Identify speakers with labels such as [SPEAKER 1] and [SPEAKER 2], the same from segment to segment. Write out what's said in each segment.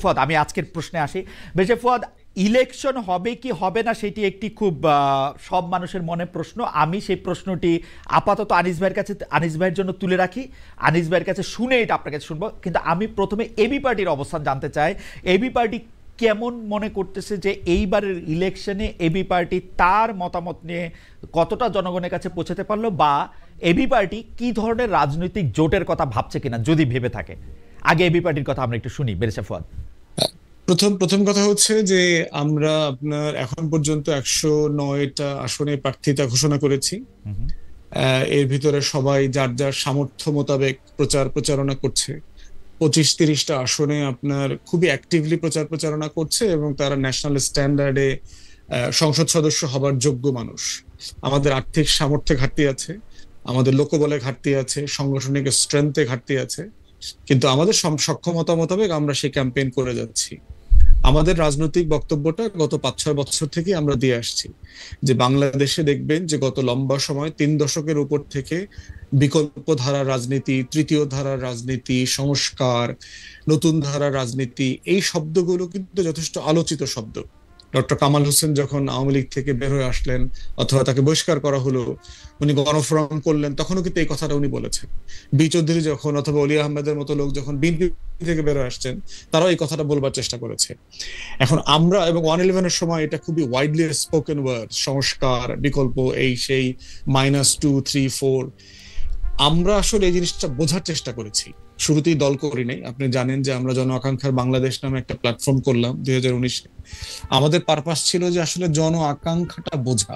[SPEAKER 1] ফুয়াদ, আমি আজকের প্রশ্নে আসি। বেশে ফুয়াদ, ইলেকশন হবে কি হবে না সেটি একটি খুব সব মানুষের মনে প্রশ্ন। আমি সেই প্রশ্নটি আপাতত আনিস ভাইয়ের জন্য তুলে রাখি। আনিস ভাইয়ের কাছে শুনে এটা আপনার কাছে শুনবো, কিন্তু আমি প্রথমে এবি পার্টির অবস্থান জানতে চাই। এবি পার্টি কেমন মনে করতেছে যে এইবারের ইলেকশনে এবি পার্টি তার মতামত নিয়ে কতটা জনগণের কাছে পৌঁছাতে পারলো, বা এবি পার্টি কি ধরনের রাজনৈতিক জোটের কথা ভাবছে কিনা যদি ভেবে থাকে? আগে এবি পার্টির কথা আমরা একটু শুনি, বেরেশা ফুয়াদ।
[SPEAKER 2] প্রথম কথা হচ্ছে যে আমরা আপনার এখন পর্যন্ত 109টা আসনে প্রার্থিতা ঘোষণা করেছি। এর ভিতরে সবাই যার যার সামর্থ্য মোতাবেক প্রচারণা করছে। 25-30টা আসনে আপনার খুবই অ্যাক্টিভলি প্রচারণা করছে এবং তারা ন্যাশনাল স্ট্যান্ডার্ডে সংসদ সদস্য হবার যোগ্য মানুষ। আমাদের আর্থিক সামর্থ্যে ঘাটতি আছে, আমাদের লোকবলে ঘাটতি আছে, সাংগঠনিক স্ট্রেংথে ঘাটতি আছে, কিন্তু আমাদের সক্ষমতা মোতাবেক আমরা সেই ক্যাম্পেইন করে যাচ্ছি। আমাদের রাজনৈতিক বক্তব্যটা গত 5-6 বছর থেকে আমরা দিয়ে আসছি যে বাংলাদেশে দেখবেন যে গত লম্বা সময় 3 দশকের উপর থেকে বিকল্প ধারার রাজনীতি, তৃতীয় ধারার রাজনীতি, সংস্কার, নতুন ধারার রাজনীতি, এই শব্দগুলো কিন্তু যথেষ্ট আলোচিত শব্দ। ডক্টর কামাল হোসেন যখন আওয়ামী লীগ থেকে বের হয়ে আসলেন অথবা তাকে বহিষ্কার করা হলো, উনি গণফোরাম করলেন, তখনও কিন্তু এই কথাটা উনি বলেছেন। বি চৌধুরী যখন অথবা অলি আহমেদের মতো লোক যখন বিএনপি থেকে বের হয়ে আসছেন, তারাও এই কথাটা বলবার চেষ্টা করেছে। এখন আমরা এবং 111-এর সময় এটা খুবই ওয়াইডলি স্পোকেন ওয়ার্ড, সংস্কার, বিকল্প, এই সেই, -2, 3, 4, আমরা আসলে এই জিনিসটা বোঝার চেষ্টা করেছি। শুরুতেই দল করি নাই, আপনি জানেন যে আমরা জন আকাঙ্ক্ষার বাংলাদেশ নামে একটা প্ল্যাটফর্ম করলাম 2019-এ। আমাদের পারপাস ছিল যে আসলে জন আকাঙ্ক্ষাটা বোঝা,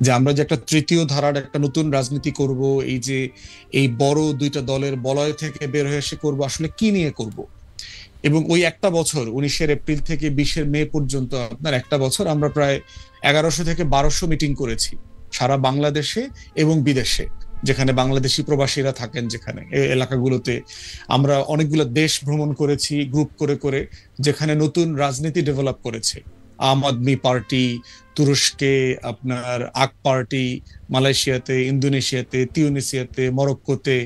[SPEAKER 2] যে আমরা যে একটা তৃতীয় ধারার একটা নতুন রাজনীতি করব, এই যে এই বড় দুইটা দলের বলয় থেকে বের হয়ে এসে করবো, আসলে কি নিয়ে করব। এবং ওই একটা বছর 19 এপ্রিল থেকে 20 মে পর্যন্ত আপনার একটা বছর আমরা প্রায় 1100 থেকে 1200 মিটিং করেছি সারা বাংলাদেশে এবং বিদেশে, যেখানে বাংলাদেশি প্রবাসীরা থাকেন, যেখানে এই এলাকাগুলোতে আমরা অনেকগুলো দেশ ভ্রমণ করেছি গ্রুপ করে করে, যেখানে নতুন রাজনীতি ডেভেলপ করেছে। আম আদমি পার্টি তুরস্কে, আপনার আক পার্টি মালয়েশিয়াতে, ইন্দোনেশিয়াতে, তিউনিসিয়াতে, মরক্কোতে,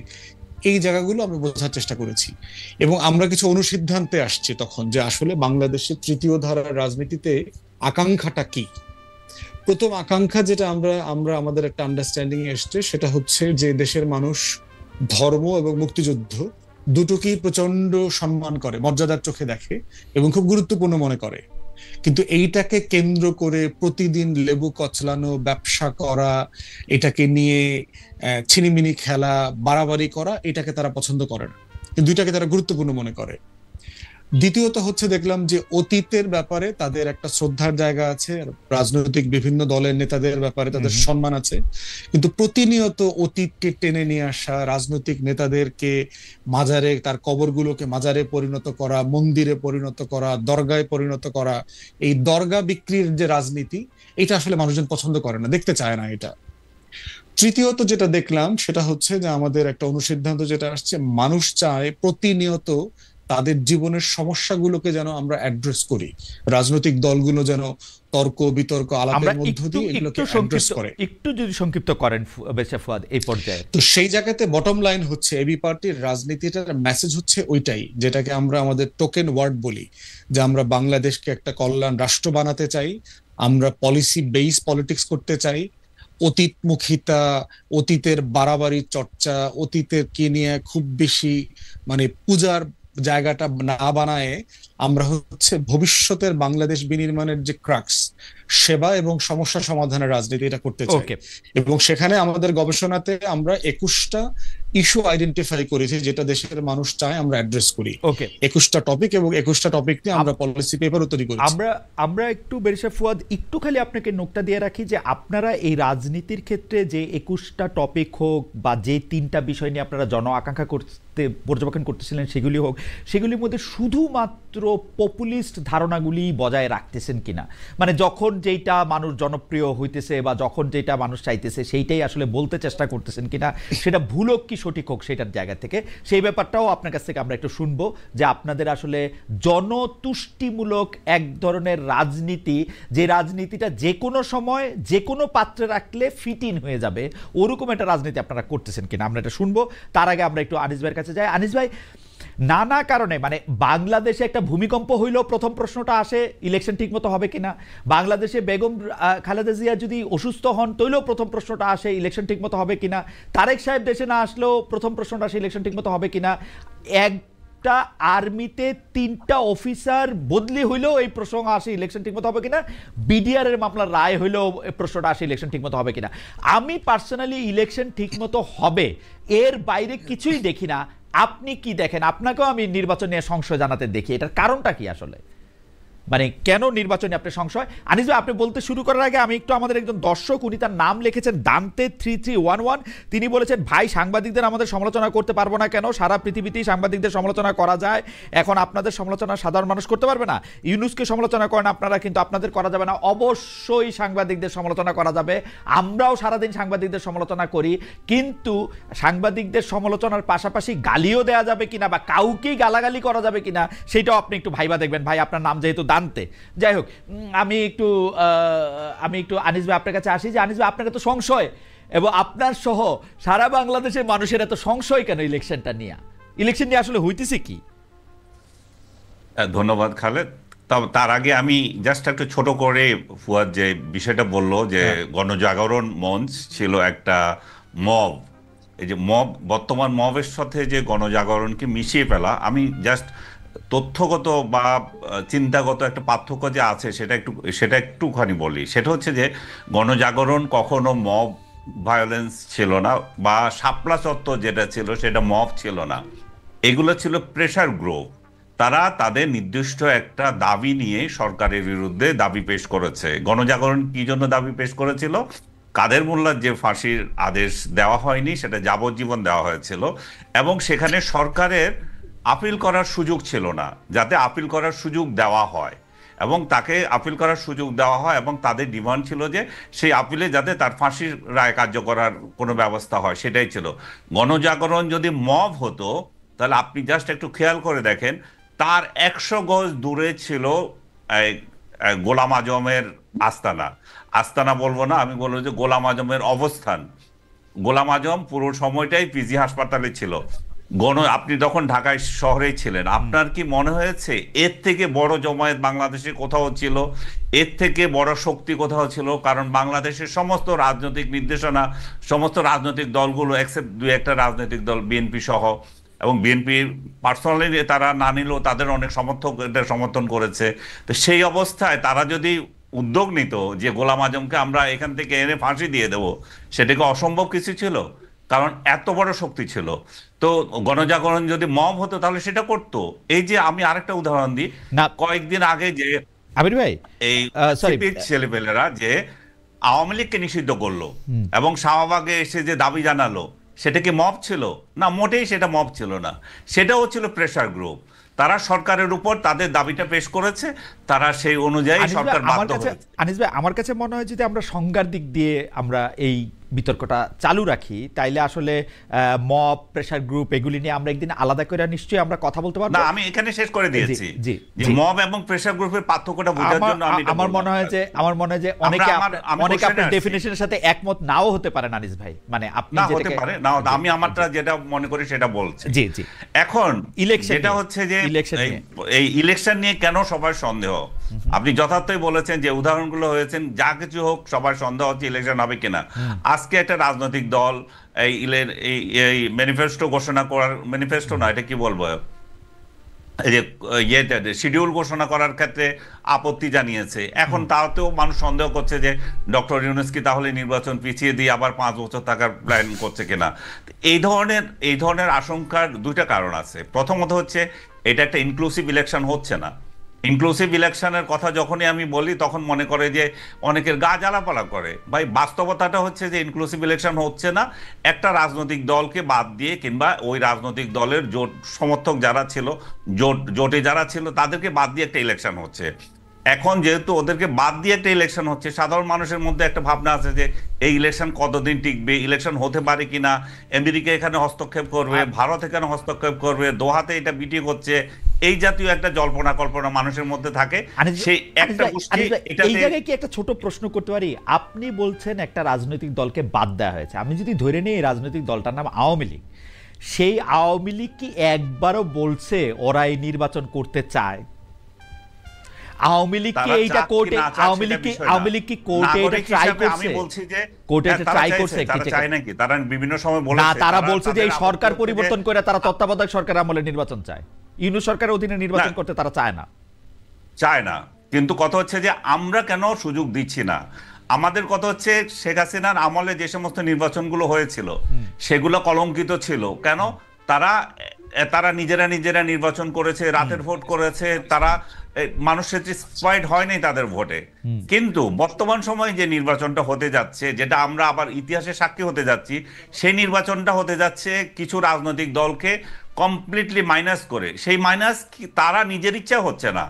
[SPEAKER 2] এই জায়গাগুলো আমরা বোঝার চেষ্টা করেছি। এবং আমরা কিছু অনুসিদ্ধান্তে আসছি তখন যে আসলে বাংলাদেশের তৃতীয় ধারার রাজনীতিতে আকাঙ্ক্ষাটা কি। প্রথম আকাঙ্ক্ষা যেটা আমরা আমাদের একটা আন্ডারস্ট্যান্ডিং এসছে, সেটা হচ্ছে যে দেশের মানুষ ধর্ম এবং মুক্তিযুদ্ধ দুটোকেই প্রচন্ড সম্মান করে, মর্যাদার চোখে দেখে এবং খুব গুরুত্বপূর্ণ মনে করে। কিন্তু এইটাকে কেন্দ্র করে প্রতিদিন লেবু কচলানো, ব্যবসা করা, এটাকে নিয়ে ছিনিমিনি খেলা, বাড়াবাড়ি করা, এটাকে তারা পছন্দ করে না, কিন্তু দুইটাকে তারা গুরুত্বপূর্ণ মনে করে। দ্বিতীয়ত হচ্ছে দেখলাম যে অতীতের ব্যাপারে তাদের একটা শ্রদ্ধার জায়গা আছে, রাজনৈতিক বিভিন্ন দলের নেতাদের ব্যাপারে তাদের সম্মান আছে, কিন্তু প্রতিনিয়ত অতীতকে টেনে নিয়ে আসা, রাজনৈতিক নেতাদেরকে মাজারে, তার কবরগুলোকে মাজারে পরিণত করা, মন্দিরে পরিণত করা, দরগায় পরিণত করা, এই দরগা বিক্রির যে রাজনীতি, এটা আসলে মানুষজন পছন্দ করে না, দেখতে চায় না এটা। তৃতীয়ত যেটা দেখলাম সেটা হচ্ছে যে আমাদের একটা অনুসিদ্ধান্ত যেটা আসছে, মানুষ চায় প্রতিনিয়ত তাদের জীবনের সমস্যাগুলোকে যেন আমরা অ্যাড্রেস করি, রাজনৈতিক দলগুলো যেন তর্ক বিতর্ক আলাপের মধ্য দিয়ে এগুলোকে অ্যাড্রেস করে।
[SPEAKER 1] একটু যদি সংক্ষিপ্ত করেন বেশা ফুয়াদ এই পর্যায়ে।
[SPEAKER 2] তো সেই জায়গাতে বটম লাইন হচ্ছে এবি পার্টির রাজনীতিটার মেসেজ হচ্ছে ওইটাই, যেটাকে আমরা আমাদের টোকেন ওয়ার্ড বলি, যে আমরা বাংলাদেশকে একটা কল্যাণ রাষ্ট্র বানাতে চাই, আমরা পলিসি বেস পলিটিক্স করতে চাই। অতীতমুখিতা, অতীতের বাড়াবাড়ি চর্চা, অতীতের কে নিয়ে খুব বেশি মানে পূজার জায়গাটা না বানায় আমরা হচ্ছে ভবিষ্যতের বাংলাদেশ বিনির্মাণের যে ক্রাক্স, সেবা এবং সমস্যা সমাধানের রাজনীতি, এটা করতে চাই। এবং সেখানে আমাদের গবেষণাতে আমরা 21টা ইস্যু আইডেন্টিফাই করেছি যেটা দেশের মানুষ চায় আমরা অ্যাড্রেস করি। 21টা টপিক, এবং 21টা টপিক নিয়ে আমরা পলিসি পেপারও তৈরি করেছি।
[SPEAKER 1] আমরা একটু বেরিশা ফুয়াদ একটু খালি আপনাকে নোটটা দিয়ে রাখি যে আপনারা এই রাজনীতির ক্ষেত্রে যে 21টা টপিক হোক বা যে 3টা বিষয় নিয়ে আপনারা জন আকাঙ্ক্ষা করতে পর্যবেক্ষণ করতেছিলেন সেগুলি হোক, সেগুলির মধ্যে শুধুমাত্র পপুলিস্ট ধারণাগুলি বজায় রাখতেছেন কিনা, মানে যখন যেটা মানুষ জনপ্রিয় হইতেছে বা যখন যেটা মানুষ চাইতেছে সেইটাই আসলে বলতে চেষ্টা করতেছেন কিনা, সেটা ভুল হোক কি সঠিক হোক সেটার জায়গা থেকে সেই ব্যাপারটাও আপনার কাছ থেকে আমরা একটু শুনবো, যে আপনাদের আসলে জনতুষ্টিমূলক এক ধরনের রাজনীতি, যে রাজনীতিটা যে কোনো সময় যে কোনো পাত্রে রাখলে ফিট ইন হয়ে যাবে, ওরকম একটা রাজনীতি আপনারা করতেছেন কিনা আমরা এটা শুনবো। তার আগে আমরা একটু আনিস ভাইয়ের কাছে যাই। আনিস ভাই, নানা কারণে, মানে বাংলাদেশে একটা ভূমিকম্প হইলেও প্রথম প্রশ্নটা আসে ইলেকশন ঠিকমতো হবে কিনা, বাংলাদেশে বেগম খালেদা জিয়া যদি অসুস্থ হন তৈলেও প্রথম প্রশ্নটা আসে ইলেকশন ঠিকমতো হবে কিনা, তারেক সাহেব দেশে না আসলেও প্রথম প্রশ্নটা আসে ইলেকশন ঠিকমতো হবে কিনা, একটা আর্মিতে 3টা অফিসার বদলি হইলেও এই প্রশ্ন আসে ইলেকশন ঠিকমতো হবে কিনা, বিডিআর এর মামলার রায় হইলেও প্রশ্নটা আসে ইলেকশন ঠিকমতো হবে কিনা। আমি পার্সোনালি ইলেকশন ঠিকমতো হবে এর বাইরে কিছুই দেখি না। আপনি কি দেখেন? আপনাকেও আমি নির্বাচন নিয়ে সংশয় জানাতে দেখি, এটার কারণটা কি আসলে, মানে কেন নির্বাচনে আপনি সংশয়? আনিস ভাই, আপনি বলতে শুরু করার আগে আমি একটু, আমাদের একজন দর্শক, উনি তার নাম লিখেছেন দান্তে 3311, তিনি বলেছেন ভাই সাংবাদিকদের আমাদের সমালোচনা করতে পারবো না কেন? সারা পৃথিবীতেই সাংবাদিকদের সমালোচনা করা যায়, এখন আপনাদের সমালোচনা সাধারণ মানুষ করতে পারবে না? ইউনুসকে সমালোচনা করেন আপনারা, কিন্তু আপনাদের করা যাবে না। অবশ্যই সাংবাদিকদের সমালোচনা করা যাবে, আমরাও সারাদিন সাংবাদিকদের সমালোচনা করি, কিন্তু সাংবাদিকদের সমালোচনার পাশাপাশি গালিও দেওয়া যাবে কিনা বা কাউকেই গালাগালি করা যাবে কিনা সেটাও আপনি একটু ভাইবা দেখবেন। ভাই আপনার নাম যেহেতু দান্তে, যাই হোক, আমি একটু আনিস ভাই আপনার কাছে আসি যে আনিস ভাই, আপনার এত সংশয় এবং আপনার সহ সারা বাংলাদেশের মানুষের এত সংশয় কেন ইলেকশনটা নিয়ে? ইলেকশন নিয়ে আসলে হইতেছে কি?
[SPEAKER 3] ধন্যবাদ খালেদ। তার আগে আমি জাস্ট একটা ছোট করে ফুয়াদ যে বিষয়টা বললো যে গণজাগরণ মঞ্চ ছিল একটা মব, এই যে মব, বর্তমান মবের সাথে যে গণজাগরণকে মিশিয়ে ফেলা, আমি জাস্ট তথ্যগত বা চিন্তাগত একটা পার্থক্য যে আছে সেটা একটুখানি বলি। সেটা হচ্ছে যে গণজাগরণ কখনো মব ভায়োলেন্স ছিল না, বা শাপলা চত্বর যেটা ছিল সেটা মব ছিল না, এগুলো ছিল প্রেসার গ্রুপ। তারা তাদের নির্দিষ্ট একটা দাবি নিয়ে সরকারের বিরুদ্ধে দাবি পেশ করেছে। গণজাগরণ কি জন্য দাবি পেশ করেছিল? কাদের মোল্লার যে ফাঁসির আদেশ দেওয়া হয়নি সেটা যাবজ্জীবন দেওয়া হয়েছিল, এবং সেখানে সরকারের আপিল করার সুযোগ ছিল না, যাতে আপিল করার সুযোগ দেওয়া হয় এবং তাকে আপিল করার সুযোগ দেওয়া হয়, এবং তাদের ডিমান্ড ছিল যে সেই আপিলে যাতে তার ফাঁসির রায় কার্যকরার কোনো ব্যবস্থা হয়, সেটাই ছিল। গণজাগরণ যদি মব হতো তাহলে আপনি জাস্ট একটু খেয়াল করে দেখেন, তার 100 গজ দূরে ছিল গোলাম আজমের আস্তানা বলবো না, আমি বলবো যে গোলাম আজমের অবস্থান। গোলাম আজম পুরো সময়টাই পিজি হাসপাতালে ছিল। আপনি তখন ঢাকায় শহরেই ছিলেন, আপনার কি মনে হয়েছে এর থেকে বড় জমায়েত বাংলাদেশে কোথাও ছিল? এর থেকে বড় শক্তি কোথাও ছিল? কারণ বাংলাদেশের সমস্ত রাজনৈতিক নির্দেশনা, সমস্ত রাজনৈতিক দলগুলো এক্সেপ্ট 2-1টা রাজনৈতিক দল, বিএনপি সহ, এবং বিএনপি পার্সোনালি তারা না নিলেও তাদের অনেক সমর্থক এটা সমর্থন করেছে। তো সেই অবস্থায় তারা যদি উদ্যোগ নিত যে গোলাম আজমকে আমরা এখান থেকে এনে ফাঁসি দিয়ে দেব, সেটাকে অসম্ভব কিছু ছিল, কারণ এত বড় শক্তি ছিল। তো গণজাগরণ যদি মব হতো তাহলে সেটা করতো। এই যে আমি আরেকটা উদাহরণ দিই, কয়েকদিন আগে যে
[SPEAKER 1] আবির ভাই,
[SPEAKER 3] এই ছেলেপেলেরা যে আওয়ামী লীগকে নিষিদ্ধ করলো এবং শাহবাগে এসে যে দাবি জানালো, সেটা কি মব ছিল? না, মোটেই সেটা মব ছিল না, সেটাও ছিল প্রেসার গ্রুপ। তারা সরকারের উপর তাদের দাবিটা পেশ করেছে, তারা সেই অনুযায়ী সরকার বাধ্য হয়েছে।
[SPEAKER 1] আনিস ভাই, আমার কাছে মনে হয় যদি আমরা সংজ্ঞার দিক দিয়ে আমরা এই বিতর্কটা চালু রাখি, তাইলে আসলে মব, প্রেসার গ্রুপ এগুলি নিয়ে আমরা একদিন আলাদা করে নিশ্চয়ই আমরা কথা বলতে পারবো।
[SPEAKER 3] না, আমি এখানে শেষ করে দিয়েছি যে মব এবং প্রেসার গ্রুপের পার্থক্যটা বোঝার জন্য
[SPEAKER 1] আমার মনে হয় যে অনেকে আপনার ডেফিনিশনের সাথে একমত নাও হতে পারেন আনিস ভাই, মানে আপনি
[SPEAKER 3] হতে পারে না, আমি আমারটা যেটা মনে করি সেটা বলছি।
[SPEAKER 1] জি জি।
[SPEAKER 3] এখন
[SPEAKER 1] ইলেকশন,
[SPEAKER 3] যেটা হচ্ছে যে এই ইলেকশন নিয়ে কেন সবার সন্দেহ, আপনি যথার্থই বলেছেন যে উদাহরণগুলো হয়েছেন, যা কিছু হোক সবার সন্দেহ হচ্ছে ইলেকশন হবে কিনা। আজকে একটা রাজনৈতিক দল এই ম্যানিফেস্টো ঘোষণা করার, ম্যানিফেস্টো না, এটা কি বলবো, এই যে শিডিউল ঘোষণা করার ক্ষেত্রে আপত্তি জানিয়েছে। এখন তাতেও মানুষ সন্দেহ করছে যে ডক্টর ইউনূস কি তাহলে নির্বাচন পিছিয়ে দিয়ে আবার 5 বছর থাকার প্ল্যান করছে কিনা। এই ধরনের আশঙ্কার 2টা কারণ আছে। প্রথমত হচ্ছে এটা একটা ইনক্লুসিভ ইলেকশন হচ্ছে না। ইনক্লুসিভ ইলেকশনের কথা যখনই আমি বলি তখন মনে করে যে অনেকের গা জ্বালাপালা করে। ভাই, বাস্তবতাটা হচ্ছে যে ইনক্লুসিভ ইলেকশন হচ্ছে না। একটা রাজনৈতিক দলকে বাদ দিয়ে কিংবা ওই রাজনৈতিক দলের জোট সমর্থক যারা ছিল, জোটে যারা ছিল, তাদেরকে বাদ দিয়ে একটা ইলেকশন হচ্ছে। এখন যেহেতু ওদেরকে বাদ দিয়ে একটা ইলেকশন হচ্ছে, সাধারণ মানুষের মধ্যে একটা ভাবনা আছে যে এই ইলেকশন কতদিন টিকবে, ইলেকশন হতে পারে কিনা, আমেরিকা এখানে হস্তক্ষেপ করবে, ভারত এখানে হস্তক্ষেপ করবে, দোহাতে এটা মিটিং হচ্ছে, এই জাতীয় একটা জল্পনা কল্পনা মানুষের মধ্যে থাকে। সেই একটা
[SPEAKER 1] এই জায়গায় কি একটা ছোট প্রশ্ন করতে পারি? আপনি বলছেন একটা রাজনৈতিক দলকে বাদ দেওয়া হয়েছে, আমি যদি ধরে নিই এই রাজনৈতিক দলটার নাম আওয়ামী লীগ, সেই আওয়ামী লীগ কি একবারও বলছে ওরা এই নির্বাচন করতে চায়? আওয়ামী লীগ কি এইটা কোর্টে, আওয়ামী লীগ কি কোর্টে এটা ট্রাই করছে?
[SPEAKER 3] আমি বলছি যে
[SPEAKER 1] কোর্টে এটা ট্রাই করছে
[SPEAKER 3] তারা চায় নাকি? তারা বিভিন্ন সময় বলেছে
[SPEAKER 1] না, তারা বলছে যে এই সরকার পরিবর্তন করে তারা তত্ত্বাবধায়ক সরকার আমলে নির্বাচন চায়, ইউনূস সরকারের অধীনে নির্বাচন করতে তারা চায় না।
[SPEAKER 3] কিন্তু কথা হচ্ছে যে আমরা কেন সুযোগ দিচ্ছি না? আমাদের কথা হচ্ছে শেখ হাসিনার আমলে যে সমস্ত নির্বাচনগুলো হয়েছিল সেগুলো কলঙ্কিত ছিল কেন? তারা নিজেরা নির্বাচন করেছে, রাতের ভোট করেছে, তারা মানুষ স্যাটিসফাইড হয়নি তাদের ভোটে। কিন্তু বর্তমান সময়ে যে নির্বাচনটা হতে যাচ্ছে, যেটা আমরা আবার ইতিহাসে সাক্ষী হতে যাচ্ছি, সেই নির্বাচনটা হতে যাচ্ছে কিছু রাজনৈতিক দলকে কমপ্লিটলি মাইনাস করে। সেই মাইনাস তারা নিজের ইচ্ছা হচ্ছে না,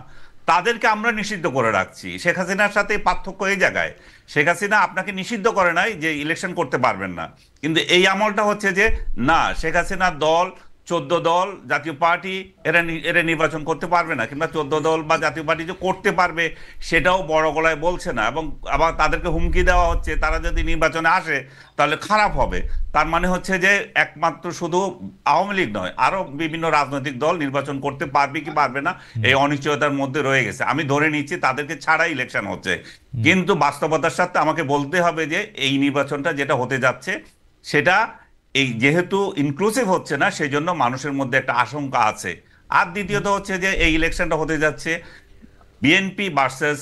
[SPEAKER 3] তাদেরকে আমরা নিষিদ্ধ করে রাখছি। শেখ হাসিনার সাথে পার্থক্য এই জায়গায়, শেখ হাসিনা আপনাকে নিষিদ্ধ করে নাই যে ইলেকশন করতে পারবেন না, কিন্তু এই আমলটা হচ্ছে যে না, শেখ হাসিনার দল 14 দল জাতীয় পার্টি এরা নির্বাচন করতে পারবে না, কিংবা 14 দল বা জাতীয় পার্টি যে করতে পারবে সেটাও বড় গলায় বলছে না, এবং আবার তাদেরকে হুমকি দেওয়া হচ্ছে তারা যদি নির্বাচনে আসে তাহলে খারাপ হবে। তার মানে হচ্ছে যে একমাত্র শুধু আওয়ামী লীগ নয়, আরো বিভিন্ন রাজনৈতিক দল নির্বাচন করতে পারবে কি পারবে না এই অনিশ্চয়তার মধ্যে রয়ে গেছে। আমি ধরে নিচ্ছি তাদেরকে ছাড়াই ইলেকশন হচ্ছে, কিন্তু বাস্তবতার সাথে আমাকে বলতে হবে যে এই নির্বাচনটা যেটা হতে যাচ্ছে সেটা এই যেহেতু ইনক্লুসিভ হচ্ছে না, সেই জন্য মানুষের মধ্যে একটা আশঙ্কা আছে। আর দ্বিতীয়ত হচ্ছে যে এই ইলেকশনটা হতে যাচ্ছে বিএনপি ভার্সেস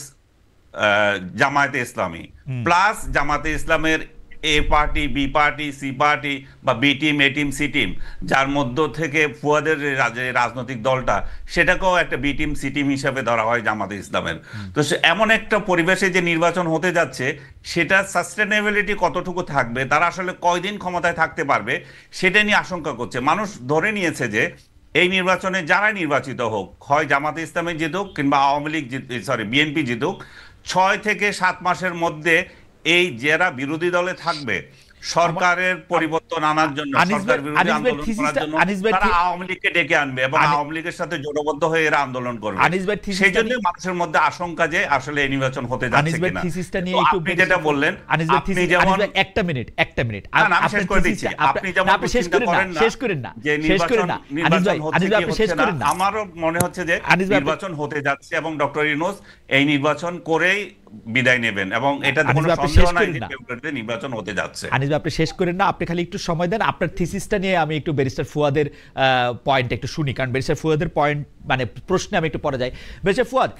[SPEAKER 3] জামায়াতে ইসলামী, প্লাস জামায়াতে ইসলামের A party, B party, C party বা B team, A team, C team, যার মধ্য থেকে ফুয়াদের রাজনৈতিক দলটা সেটাকেও একটা বি টিম, সি টিম হিসাবে ধরা হয় জামাতে ইসলামের। তো এমন একটা পরিবেশে যে নির্বাচন হতে যাচ্ছে সেটা সাস্টেনেবিলিটি কতটুকু থাকবে, তারা আসলে কয়দিন ক্ষমতায় থাকতে পারবে সেটা নিয়ে আশঙ্কা করছে মানুষ। ধরে নিয়েছে যে এই নির্বাচনে যারা নির্বাচিত হোক, হয় জামাতে ইসলামী জিতুক কিংবা আওয়ামী লীগ বিএনপি জিতুক, 6 থেকে 7 মাসের মধ্যে এই যারা বিরোধী দলে থাকবে সরকারের পরিবর্তন আনার জন্য, সরকার বিরোধী আন্দোলন করার জন্য তারা আওয়ামী লীগকে ডেকে আনবে এবং আওয়ামী লীগের সাথে জোটবদ্ধ হয়ে এরা আন্দোলন করবে। সেই জন্য মানুষের মধ্যে আশঙ্কা যে আসলে এই নির্বাচন হতে যাচ্ছে কিনা। আপনি যেটা বললেন, আপনি যেমন একটা মিনিট আমি শেষ করে দিচ্ছি, আপনি যেমন চিন্তা করেন না যে নির্বাচন হচ্ছে কি হচ্ছে না, আমারও মনে হচ্ছে যে নির্বাচন হতে যাচ্ছে এবং ডক্টর ইউনূস এই নির্বাচন করেই বিদায় নেবেন, এবং এটা কোনো সন্দেহ নাই যে ফেব্রুয়ারিতে নির্বাচন হতে যাচ্ছে।
[SPEAKER 1] আনিস ভাই, আপনি শেষ করেন না, আপনি খালি একটু সময় দেন। আপনার থিসিসটা নিয়ে আমি একটু ব্যারিস্টার ফুয়াদের পয়েন্ট একটু শুনি, কারণ ব্যারিস্টার ফুয়াদের পয়েন্ট মানে প্রশ্নে আমি একটু পরে যাই। ব্যারিস্টার ফুয়াদ,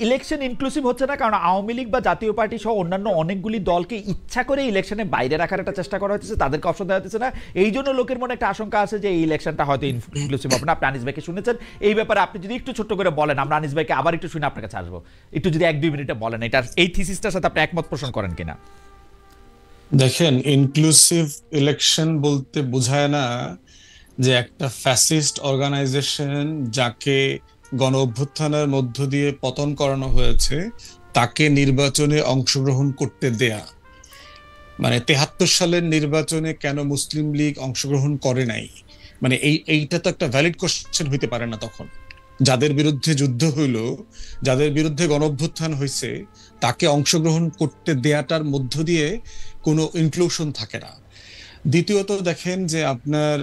[SPEAKER 1] ইলেকশন ইনক্লুসিভ হচ্ছে না কারণ আওয়ামী লীগ বা জাতীয় পার্টি সহ অন্যান্য অনেকগুলি দলকে ইচ্ছা করে ইলেকশনে বাইরে রাখার একটা চেষ্টা করা হচ্ছে, তাদেরকে অপশন দেওয়া হচ্ছে না। এই জন্য লোকের মনে একটা আশঙ্কা আছে যে এই ইলেকশনটা হয়তো ইনক্লুসিভ হবে না। আপনি আনিস ভাইকে শুনেছেন, এই ব্যাপারে আপনি যদি একটু ছোট্ট করে বলেন, আমরা আনিস ভাইকে আবার একটু শুনে আপনার কাছে আসবো, একটু যদি 1-2 মিনিটে বলেন এটা এই থিসিসটার সাথে আপনি একমত পোষণ করেন কিনা।
[SPEAKER 2] দেখেন, ইনক্লুসিভ ইলেকশন বলতে বোঝায় না যে একটা ফ্যাসিস্ট অর্গানাইজেশন যাকে গণ অভ্যুত্থানের মধ্য দিয়ে পতন করানো হয়েছে তাকে নির্বাচনে অংশগ্রহণ করতে দেয়া। মানে 73 সালের নির্বাচনে কেন মুসলিম লীগ অংশগ্রহণ করে নাই, মানে এইটা তো একটা ভ্যালিড কোশ্চেন হইতে পারে না। তখন যাদের বিরুদ্ধে যুদ্ধ হইল, যাদের বিরুদ্ধে গণ অভ্যুত্থান হয়েছে, তাকে অংশগ্রহণ করতে দেয়াটার মধ্য দিয়ে কোনো ইনক্লুশন থাকে না। দ্বিতীয়ত দেখেন যে আপনার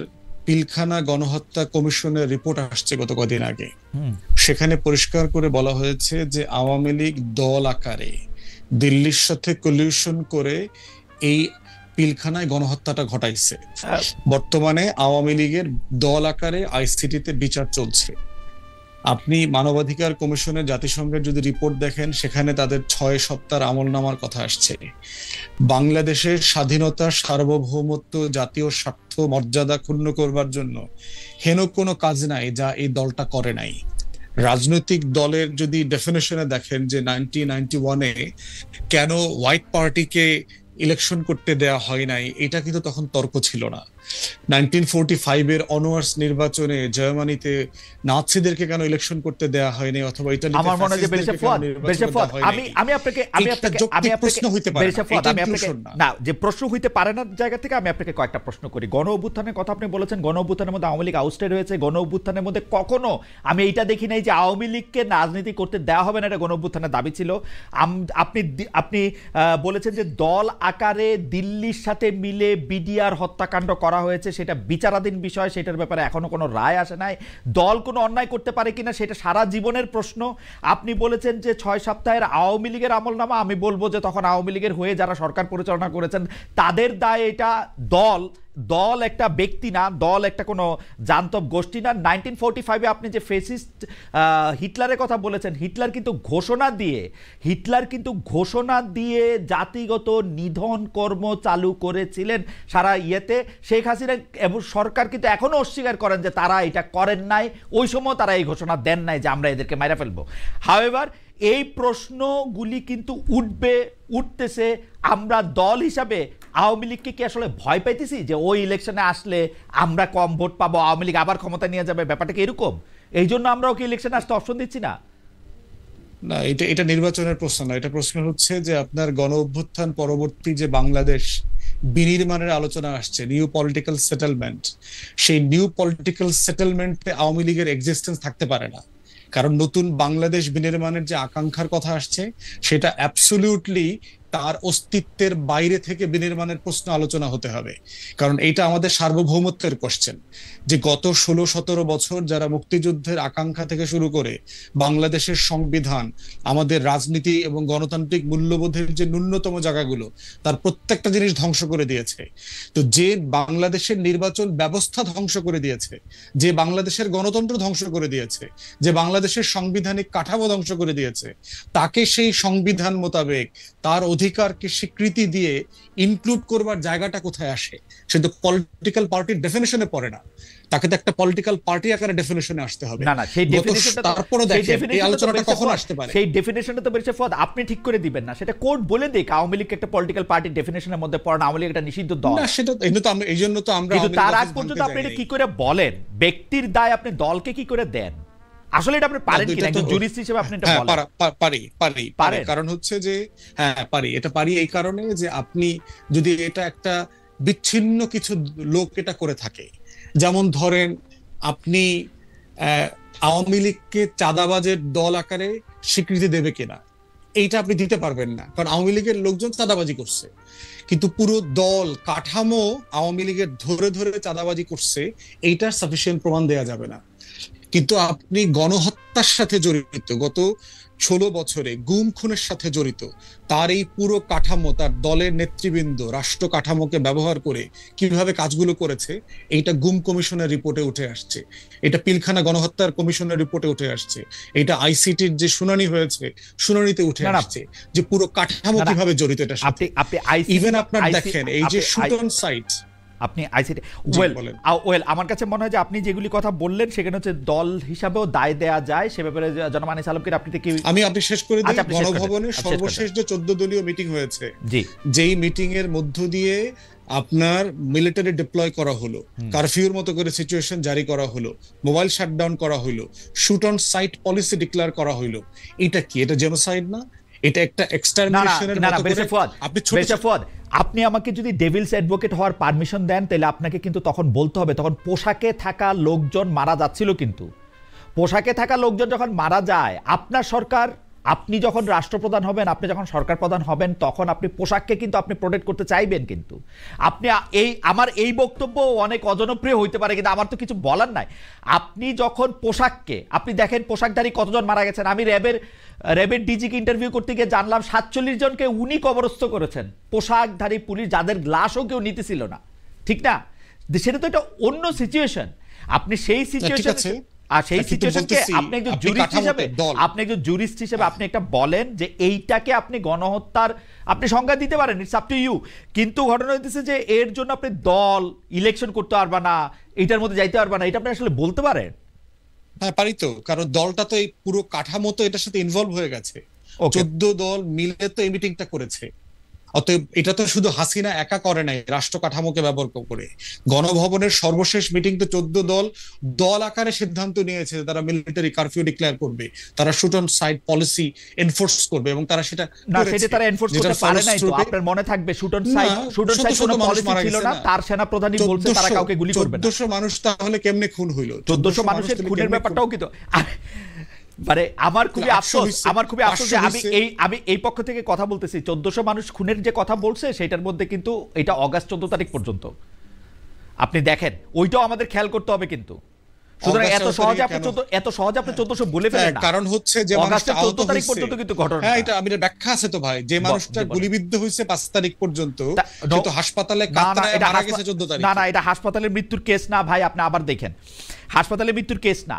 [SPEAKER 2] পিলখানা গণহত্যা কমিশনের রিপোর্ট আসছে গত কদিন আগে, সেখানে পরিষ্কার করে বলা হয়েছে যে আওয়ামী লীগ দল আকারে দিল্লির সাথে কলিউশন করে এই পিলখানায় গণহত্যাটা ঘটাইছে। বর্তমানে আওয়ামী লীগের দল আকারে আইসিটিতে বিচার চলছে। আপনি মানবাধিকার কমিশনের জাতিসংঘের যদি রিপোর্ট দেখেন, সেখানে তাদের 6 সপ্তাহের আমলনামার কথা আসছে। বাংলাদেশের স্বাধীনতা, সার্বভৌমত্ব, জাতীয় স্বার্থ, মর্যাদা ক্ষুণ্ণ করবার জন্য হেন কোনো কাজ নাই যা এই দলটা করে নাই। রাজনৈতিক দলের যদি ডেফিনেশনে দেখেন যে 1991-এ কেন হোয়াইট পার্টিকে ইলেকশন করতে দেয়া হয় নাই, এটা কিন্তু তখন তর্ক ছিল না। 1945-এর অনওয়ার্স নির্বাচনে জার্মানিতে নাৎসিদেরকে কেন ইলেকশন করতে দেয়া হয়নি, অথবা ইতালিতে
[SPEAKER 1] আমার মনে হয় ব্যারিস্টার ফুয়াদ আমি আপনাকে প্রশ্ন হইতে পারে না, যে প্রশ্ন হইতে পারে না জায়গা থেকে আমি আপনাকে কয়েকটা প্রশ্ন করি। গণ অভ্যুত্থানের কথা আপনি বলেছেন, গণ অভ্যুত্থানের মধ্যে আওয়ামী লীগ আউটস্টেড হয়েছে। গণ অভ্যুত্থানের মধ্যে কখনো আমি এইটা দেখি নাই যে আওয়ামী লীগকে রাজনীতি করতে দেওয়া হবে না, এটা গণ অভ্যুত্থানের দাবি ছিল। আপনি বলেছেন যে দল আকারে দিল্লির সাথে মিলে বিডিআর হত্যাকাণ্ড করা করা হয়েছে সেটা বিচারাধীন বিষয়, সেটার ব্যাপারে এখনো কোনো রায় আসে নাই। দল কোনো অন্যায় করতে পারে কিনা সেটা সারা জীবনের প্রশ্ন। আপনি বলেছেন যে 6 সপ্তাহের আওয়ামী লীগের আমলনামা, আমি বলবো যে তখন আওয়ামী লীগের হয়ে যারা সরকার পরিচালনা করেছেন তাদের দায় এটা। দল একটা ব্যক্তি না, দল একটা কোনো জান্তব গোষ্ঠী না। 1945-এ আপনি যে ফেসিস্ট হিটলারের কথা বলেছেন, হিটলার কিন্তু ঘোষণা দিয়ে জাতিগত নিধন কর্ম চালু করেছিলেন সারা ইয়েতে। শেখ হাসিনা এবং সরকার কিন্তু এখনো অস্বীকার করেন যে তারা এটা করেন নাই, ওই সময় তারা এই ঘোষণা দেন নাই যে আমরা এদেরকে মাইরা ফেলবো। হাওয়েভার এই প্রশ্নগুলি কিন্তু উঠতেছে। আমরা দল হিসাবে আওয়ামী লীগকে কি আসলে ভয় পাইতেছি যে ওই ইলেকশনে আসলে আমরা কম ভোট পাবো, আওয়ামী লীগ আবার ক্ষমতা নিয়ে যাবে, ব্যাপারটা কি এরকম? এই জন্য আমরা ওকে ইলেকশনে আসতে অপশন দিচ্ছি না?
[SPEAKER 2] না, এটা নির্বাচনের প্রশ্ন না। এটা প্রশ্ন হচ্ছে যে আপনার গণ অভ্যুত্থান পরবর্তী যে বাংলাদেশ বিনির্মাণের আলোচনা আসছে, নিউ পলিটিক্যাল সেটেলমেন্ট, সেই নিউ পলিটিক্যাল সেটেলমেন্টে আওয়ামী লীগের এক্সিস্টেন্স থাকতে পারে না। কারণ নতুন বাংলাদেশ বিনির্মাণের যে আকাঙ্ক্ষার কথা আসছে সেটা অ্যাবসলিউটলি তার অস্তিত্বের বাইরে থেকে বিনির্মাণের প্রশ্ন আলোচনা হতে হবে। কারণ এটা আমাদের সার্বভৌমত্বের কোশ্চেন, যে গত 16-17 বছর যারা মুক্তিযুদ্ধের আকাঙ্ক্ষা থেকে শুরু করে বাংলাদেশের সংবিধান, আমাদের রাজনীতি এবং গণতান্ত্রিক মূল্যবোধের যে ন্যূনতম জায়গাগুলো, তার প্রত্যেকটা জিনিস ধ্বংস করে দিয়েছে। তো যে বাংলাদেশের নির্বাচন ব্যবস্থা ধ্বংস করে দিয়েছে, যে বাংলাদেশের গণতন্ত্র ধ্বংস করে দিয়েছে, যে বাংলাদেশের সাংবিধানিক কাঠামো ধ্বংস করে দিয়েছে, তাকে সেই সংবিধান মোতাবেক তার অধিকারকে স্বীকৃতি দিয়ে ইনক্লুড করবার জায়গাটা কোথায় আসে? সে তো পলিটিক্যাল পার্টির ডেফিনেশনে পড়ে না, তাকে তো একটা পলিটিক্যাল পার্টি আকারে ডেফিনেশনে আসতে হবে।
[SPEAKER 1] না, সেই ডেফিনেশনটা
[SPEAKER 2] তারপরে দেখেন এই আলোচনাটা কখন আসতে পারে।
[SPEAKER 1] সেই ডেফিনেশনটা তো বেরিয়েছে ফদ, আপনি ঠিক করে দিবেন না, সেটা কোর্ট বলে দেখ আওয়ামী লীগ একটা পলিটিক্যাল পার্টির ডেফিনেশনের মধ্যে পড়ে না, আওয়ামী লীগ একটা নিষিদ্ধ দল
[SPEAKER 2] না। সেটা এই জন্য তো আমরা,
[SPEAKER 1] কিন্তু তার আগ পর্যন্ত আপনি এটা কি করে বলেন? ব্যক্তির দায় আপনি দলকে কি করে দেন? আসলে এটা আপনি পারেন কিনা একজন জুরিস্ট হিসেবে আপনি এটা বলেন?
[SPEAKER 2] পারি। কারণ হচ্ছে যে পারি, এটা পারি এই কারণে যে আপনি যদি এটা একটা বিচ্ছিন্ন কিছু লোক এটা করে থাকে, যেমন ধরেন আপনি আওয়ামী লীগকে চাঁদাবাজের দল আকারে স্বীকৃতি দেবে কিনা, এইটা আপনি দিতে পারবেন না, কারণ আওয়ামী লীগের লোকজন চাঁদাবাজি করছে। কিন্তু পুরো দল কাঠামো আওয়ামী লীগের ধরে ধরে চাঁদাবাজি করছে, এইটার সাফিসিয়েন্ট প্রমাণ দেয়া যাবে না। কিন্তু আপনি গণহত্যার সাথে জড়িত, গত 16 বছরে গুম খুনের সাথে জড়িত, তার এই পুরো কাঠামো, তার দলের নেতৃবৃন্দ রাষ্ট্র কাঠামোকে ব্যবহার করে কিভাবে কাজগুলো করেছে, এইটা গুম কমিশনের রিপোর্টে উঠে আসছে, এটা পিলখানা গণহত্যার কমিশনের রিপোর্টে উঠে আসছে, এটা আইসিটির যে শুনানি হয়েছে শুনানিতে উঠে আসছে, যে পুরো কাঠামো কিভাবে জড়িত এটার সাথে। ইভেন আপনার দেখেন এই যে শুট অন সাইট,
[SPEAKER 1] আপনি আইসিটি ওয়েল আমার কাছে মনে হয় যে আপনি যেগুলি কথা বললেন সেখানে হচ্ছে দল হিসাবেও দায় দেয়া যায়, সে ব্যাপারে জনাব আনিস আলমগীর আপনি কি
[SPEAKER 2] আপনি শেষ করে দিই। গণভবনের সর্বশেষ যে 14 দলীয় মিটিং হয়েছে, যেই মিটিং এর মধ্য দিয়ে আপনার মিলিটারি ডিপ্লয় করা হলো, কারফিউর মতো করে সিচুয়েশন জারি করা হলো, মোবাইল শাটডাউন করা হলো, shoot on site policy declare করা হলো, এটা কি? এটা জেনোসাইড না? এটা একটা এক্সটারমিনেশনের মতো করে আপনি ছোট।
[SPEAKER 1] আপনি আমাকে যদি ডেভিলস অ্যাডভোকেট হওয়ার পারমিশন দেন তাহলে আপনাকে কিন্তু তখন বলতে হবে, তখন পোশাকে থাকা লোকজন মারা যাচ্ছিল, কিন্তু পোশাকে থাকা লোকজন যখন মারা যায়, আপনার সরকার, আপনি যখন রাষ্ট্রপ্রধান হবেন, আপনি যখন সরকার প্রধান হবেন, তখন আপনি পোশাককে কিন্তু আপনি প্রোটেক্ট করতে চাইবেন। কিন্তু আপনি আমার এই বক্তব্য অনেক অজনপ্রিয় হইতে পারে, কিন্তু আমার তো কিছু বলার নাই। আপনি যখন পোশাককে, আপনি দেখেন পোশাকধারী কতজন মারা গেছেন। আমি র্যাবের ডিজিকে ইন্টারভিউ করতে গিয়ে জানলাম 47 জনকে উনি কবরস্থ করেছেন, পোশাকধারী পুলিশ, যাদের গ্লাসও কেউ নিতেছিল না, ঠিক না? সেটা তো একটা অন্য সিচুয়েশন। আপনি সেই সিচুয়েশন, আর সেই সিচুয়েশনকে আপনি একজন জুরিস্ট হিসেবে আপনি একটা বলেন যে এইটাকে আপনি গণহত্যার আপনি সংজ্ঞা দিতে পারেন, ইটস আপ টু ইউ। কিন্তু ঘটনা হইতেছে যে এর জন্য আপনি দল ইলেকশন করতে পারবা না, এটার মধ্যে যাইতে পারবা না, এটা আপনি আসলে বলতে পারেন?
[SPEAKER 2] হ্যাঁ পারি তো, কারণ দলটা তো এই পুরো কাঠামো তো এটার সাথে ইনভলভ হয়ে গেছে। 14 দল মিলে তো এই মিটিংটা করেছে। অতএব এটা তো শুধু হাসিনা একা করে নাই, রাষ্ট্র কাঠামোকে ব্যবহার করে। গণভবনের সর্বশেষ মিটিং তো 14 দল আকারে সিদ্ধান্ত নিয়েছে তারা মিলিটারি কারফিউ ডিক্লেয়ার করবে, তারা shoot on site policy enforce করবে, এবং তারা সেটা
[SPEAKER 1] তারা এনফোর্স করতে পারে নাই। তো আপনার মনে থাকবে শুট অন সাইট কোনো পলিসি ছিল না, তার সেনাপ্রধানই বলছে তারা কাউকে গুলি করবে না।
[SPEAKER 2] 1400 মানুষ তাহলে কেমনে খুন হইলো?
[SPEAKER 1] 1400 মানুষের খুনের ব্যাপারটাও কিন্তু মানে আমার খুবই আফসোস যে আমি এই পক্ষ থেকে কথা বলতেছি। 1400 মানুষ খুনের যে কথা বলছে সেটার মধ্যে কিন্তু এটা অগাস্ট 14 তারিখ পর্যন্ত। আপনি দেখেন ওইটাও আমাদের খেয়াল করতে হবে কিন্তু। সুতরাং এত সহজে আপনি 1400 বলে ফেলেন না।
[SPEAKER 2] কারণ হচ্ছে যে মানুষটা আহত
[SPEAKER 1] 14 তারিখ
[SPEAKER 2] হয়েছে,
[SPEAKER 1] পর্যন্ত কিন্তু ঘটনা।
[SPEAKER 2] হ্যাঁ এটা আমি ব্যাখ্যা আছে তো ভাই, যে মানুষটা গুলিবিদ্ধ হয়েছে 5 তারিখ পর্যন্ত, সে তো হাসপাতালে কাতরায় মারা গেছে 14 তারিখ।
[SPEAKER 1] না এটা হাসপাতালের মৃত্যুর কেস না ভাই, আপনি আবার দেখেন, হাসপাতালের মৃত্যুর কেস না,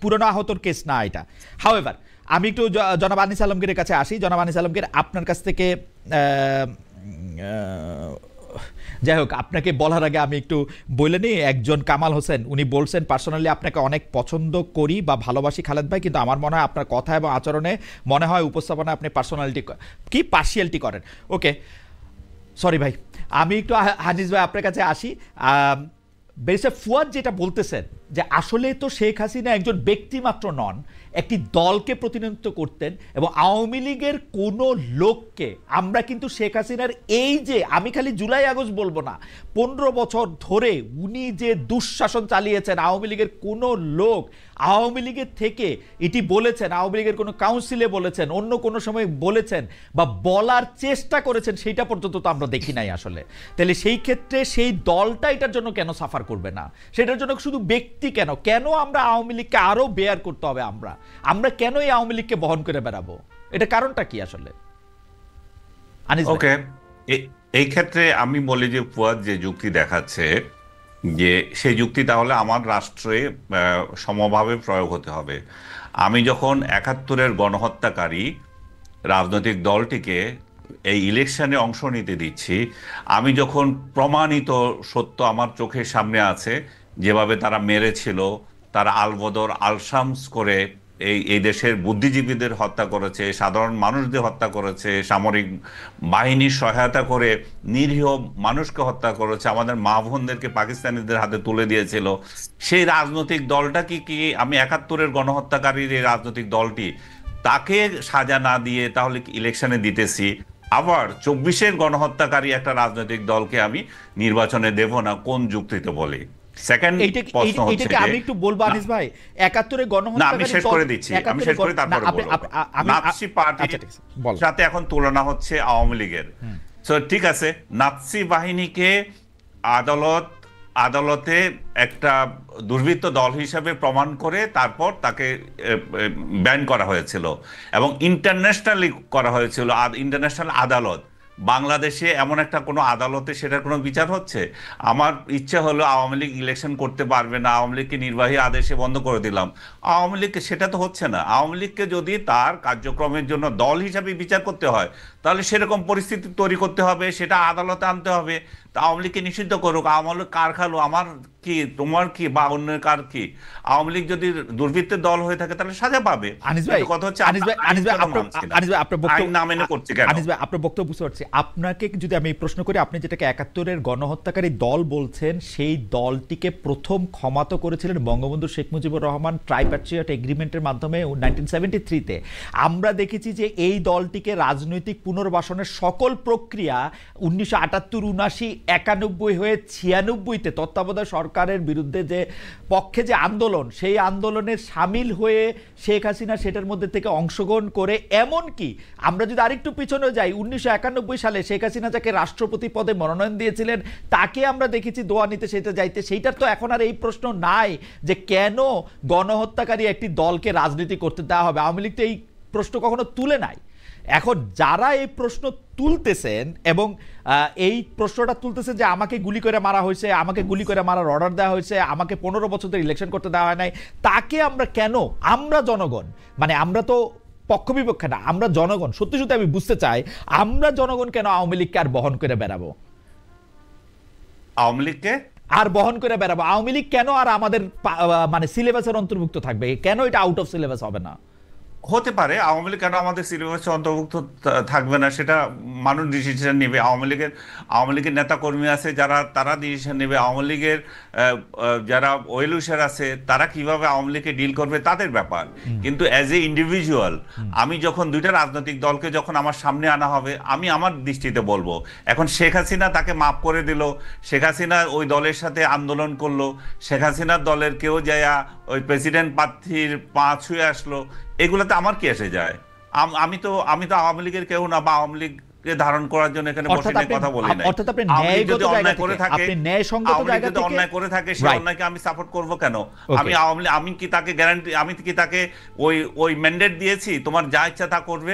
[SPEAKER 1] পুরনো আহতর কেস না এটা। হাউএভার আমি একটু জনাব আনিস আলমগীরের কাছে আসি। জনাব আনিস আলমগীর, আপনার কাছ থেকে যাই হোক, আপনাকে বলার আগে আমি একটু বলে নিই, একজন কামাল হোসেন উনি বলছেন, পার্সোনালি আপনাকে অনেক পছন্দ করি বা ভালোবাসি খালেদ ভাই, কিন্তু আমার মনে হয় আপনার কথা এবং আচরণে মনে হয় উপস্থাপনা আপনি পার্সিয়ালিটি করেন। ওকে, সরি ভাই, আমি একটু হানিস ভাই আপনার কাছে আসি। ব্যারিস্টার ফুয়াদ যেটা বলতেছেন যে আসলে তো শেখ হাসিনা একজন ব্যক্তি মাত্র নন, একটি দলকে প্রতিনিধিত্ব করতেন, এবং আওয়ামী লীগের কোনো লোককে আমরা কিন্তু শেখ হাসিনার এই যে, আমি খালি জুলাই আগস্ট বলবো না, 15 বছর ধরে উনি যে দুঃশাসন চালিয়েছেন, আওয়ামী লীগের কোনো লোক আওয়ামী লীগের থেকে এটি বলেছেন, আওয়ামী লীগের কোনো কাউন্সিলে বলেছেন, অন্য কোনো সময় বলেছেন বা বলার চেষ্টা করেছেন, সেইটা পর্যন্ত তো আমরা দেখি নাই আসলে। তাহলে সেই ক্ষেত্রে সেই দলটা এটার জন্য কেন সাফার করবে না? সেটার জন্য শুধু ব্যক্তি কেন আমরা আওয়ামী লীগকে আরো বেয়ার করতে হবে? আমরা কেন এই আওয়ামী লীগকে বহন করে বেড়াবো? এটা কারণটা কি আসলে?
[SPEAKER 3] ওকে, এই ক্ষেত্রে আমি বলি যে ফুয়াদ যে যুক্তি দেখাচ্ছে, যে সেই যুক্তি তাহলে আমার রাষ্ট্রে সমভাবে প্রয়োগ হতে হবে। আমি যখন 71-এর গণহত্যাকারী রাজনৈতিক দলটিকে এই ইলেকশনে অংশ নিতে দিচ্ছি, আমি যখন প্রমাণিত সত্য আমার চোখের সামনে আছে, যেভাবে তারা মেরেছিল, তারা আলবদর আলশামস করে এই দেশের বুদ্ধিজীবীদের হত্যা করেছে, সাধারণ মানুষদের হত্যা করেছে, সামরিক বাহিনীর সহায়তা করে নিরীহ মানুষকে হত্যা করেছে, আমাদের মা বোনদেরকে পাকিস্তানিদের হাতে তুলে দিয়েছিল, সেই রাজনৈতিক দলটা কি আমি 71-এর গণহত্যাকারীর এই রাজনৈতিক দলটি, তাকে সাজা না দিয়ে তাহলে ইলেকশনে দিতেছি, আবার 24-এর গণহত্যাকারী একটা রাজনৈতিক দলকে আমি নির্বাচনে দেব না, কোন যুক্তিতে বলি? সেকেন্ড প্রশ্ন হচ্ছে,
[SPEAKER 1] আমি একটু বলবো আনিস ভাই, 71-এর গণহত্যাকারী,
[SPEAKER 3] আমি শেষ করে দিচ্ছি, আমি শেষ করে তারপরে বলবো। নাৎসি পার্টির সাথে এখন তুলনা হচ্ছে আওয়ামী লীগের। সো ঠিক আছে, নাৎসি বাহিনীকে আদালতে একটা দুর্বৃত্ত দল হিসেবে প্রমাণ করে তারপর তাকে ব্যান করা হয়েছিল, এবং ইন্টারন্যাশনালি করা হয়েছিল। ইন্টারন্যাশনাল আদালত, বাংলাদেশে এমন একটা কোনো আদালতে সেটার কোনো বিচার হচ্ছে? আমার ইচ্ছে হলো আওয়ামী লীগ ইলেকশন করতে পারবে না, আওয়ামী লীগকে নির্বাহী আদেশে বন্ধ করে দিলাম। আওয়ামী লীগকে, সেটা তো হচ্ছে না। আওয়ামী লীগকে যদি তার কার্যক্রমের জন্য দল হিসাবে বিচার করতে হয়, তাহলে সেরকম পরিস্থিতি তৈরি করতে হবে, সেটা আদালতে আনতে হবে। তা আওয়ামী লীগকে নিষিদ্ধ করুক, আওয়ামী লীগ কার খালো, আমার কি, তোমার কি, বা অন্যের কার কি? আওয়ামী লীগ যদি দুর্বৃত্তের দল হয়ে থাকে তাহলে সাজা পাবে। কথা হচ্ছে
[SPEAKER 1] আপনার বক্তব্য বুঝতে পারছি। আপনাকে যদি আমি প্রশ্ন করি, আপনি যেটাকে 71-এর গণহত্যাকারী দল বলছেন, সেই দলটিকে প্রথম ক্ষমা করেছিলেন বঙ্গবন্ধু শেখ মুজিবুর রহমান ট্রাইপ্যাট্রিয়ট এগ্রিমেন্টের মাধ্যমে 1973-তে। আমরা দেখেছি যে এই দলটিকে রাজনৈতিক পুনর্বাসনের সকল প্রক্রিয়া 1978, 79, 91 হয়ে 96-তে তত্ত্বাবধায়ক সরকারের বিরুদ্ধে যে পক্ষে যে আন্দোলন, সেই আন্দোলনের সামিল হয়ে শেখ হাসিনা সেটার মধ্যে থেকে অংশগ্রহণ করে, এমনকি আমরা যদি আরেকটু পিছনে যাই, 1991 সালে শেখ হাসিনা যাকে রাষ্ট্রপতি পদে মনোনয়ন দিয়েছিলেন, তাকে আমরা দেখেছি দোয়া নিতে সেটা যাইতে। সেইটার তো এখন আর এই প্রশ্ন নাই যে কেন গণহত্যাকারী একটি দলকে রাজনীতি করতে দেওয়া হবে। আওয়ামী লীগ তো এই প্রশ্ন কখনো তুলে নাই। এখন যারা এই প্রশ্ন তুলতেছেন এবং এই প্রশ্নটা তুলতেছেন যে আমাকে গুলি করে মারা হয়েছে, আমাকে গুলি করে মারার অর্ডার দেওয়া হয়েছে, আমাকে 15 বছর ধরে ইলেকশন করতে দেওয়া হয় নাই, তাকে আমরা কেন, আমরা জনগণ, মানে আমরা তো পক্ষ বিপক্ষে না, আমরা জনগণ, সত্যি সত্যি আমি বুঝতে চাই, আমরা জনগণ কেন আওয়ামী লীগকে আর বহন করে বেড়াবো?
[SPEAKER 3] আওয়ামী লীগকে
[SPEAKER 1] আর বহন করে বেড়াবো? আওয়ামী লীগ কেন আর আমাদের মানে সিলেবাসের অন্তর্ভুক্ত থাকবে? কেন এটা আউট অফ সিলেবাস হবে না?
[SPEAKER 3] হতে পারে আওয়ামী লীগ কেন আমাদের সিলেবাসে অন্তর্ভুক্ত থাকবে না, সেটা মানুষ ডিসিশন নেবে। আওয়ামী লীগের নেতা কর্মী আছে যারা, তারা ডিসিশন নেবে। আওয়ামী লীগের যারা ওয়েল উইশার আছে, তারা কিভাবে আওয়ামী লীগকে ডিল করবে তাদের ব্যাপার। কিন্তু অ্যাজ এ ইন্ডিভিজুয়াল, আমি যখন দুইটা রাজনৈতিক দলকে যখন আমার সামনে আনা হবে, আমি আমার দৃষ্টিতে বলবো, এখন শেখ হাসিনা তাকে মাফ করে দিল, শেখ হাসিনা ওই দলের সাথে আন্দোলন করলো, শেখ হাসিনার দলের কেউ যায়া ওই প্রেসিডেন্ট প্রার্থীর পা ছুঁয়ে আসলো, এগুলোতে আমার কি এসে যায়? আমি তো আওয়ামী লীগের কেউ না, বা আওয়ামী লীগ কে ধারণ করার জন্য এখানে বসে নিয়ে কথা বলি নাই।
[SPEAKER 1] অর্থাৎ আপনি
[SPEAKER 3] আওয়ামী লীগ
[SPEAKER 1] ন্যায়গত
[SPEAKER 3] যদি
[SPEAKER 1] জায়গা
[SPEAKER 3] অন্যায় করে
[SPEAKER 1] থেকে,
[SPEAKER 3] থাকে,
[SPEAKER 1] আপনি ন্যায়সঙ্গত
[SPEAKER 3] আওয়ামী লীগ
[SPEAKER 1] জায়গা
[SPEAKER 3] যদি
[SPEAKER 1] থেকে
[SPEAKER 3] অন্যায় করে থাকে, সেই
[SPEAKER 1] Right.
[SPEAKER 3] অন্যায়কে আমি সাপোর্ট করব কেন?
[SPEAKER 1] Okay.
[SPEAKER 3] আমি কি তাকে গ্যারান্টি, আমি কি তাকে ওই ম্যান্ডেট দিয়েছি তোমার যা ইচ্ছা তা করবে?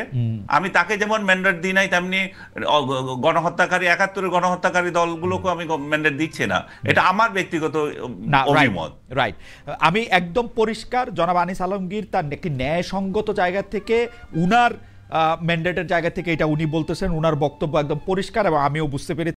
[SPEAKER 3] আমি তাকে যেমন ম্যান্ডেট দিই নাই, তেমনি গণহত্যাকারী ৭১ গণহত্যাকারী দলগুলোকে আমি ম্যান্ডেট দিচ্ছি না। এটা আমার ব্যক্তিগত অভিমত।
[SPEAKER 1] রাইট, আমি একদম পরিষ্কার, জনাব আনিস আলমগীর তার একটি ন্যায়সঙ্গত জায়গা থেকে, উনার ম্যান্ডেটের জায়গা থেকে এটা উনি বলতেছেন, উনার বক্তব্য একদম পরিষ্কার এবং আমিও বুঝতে পেরেছি।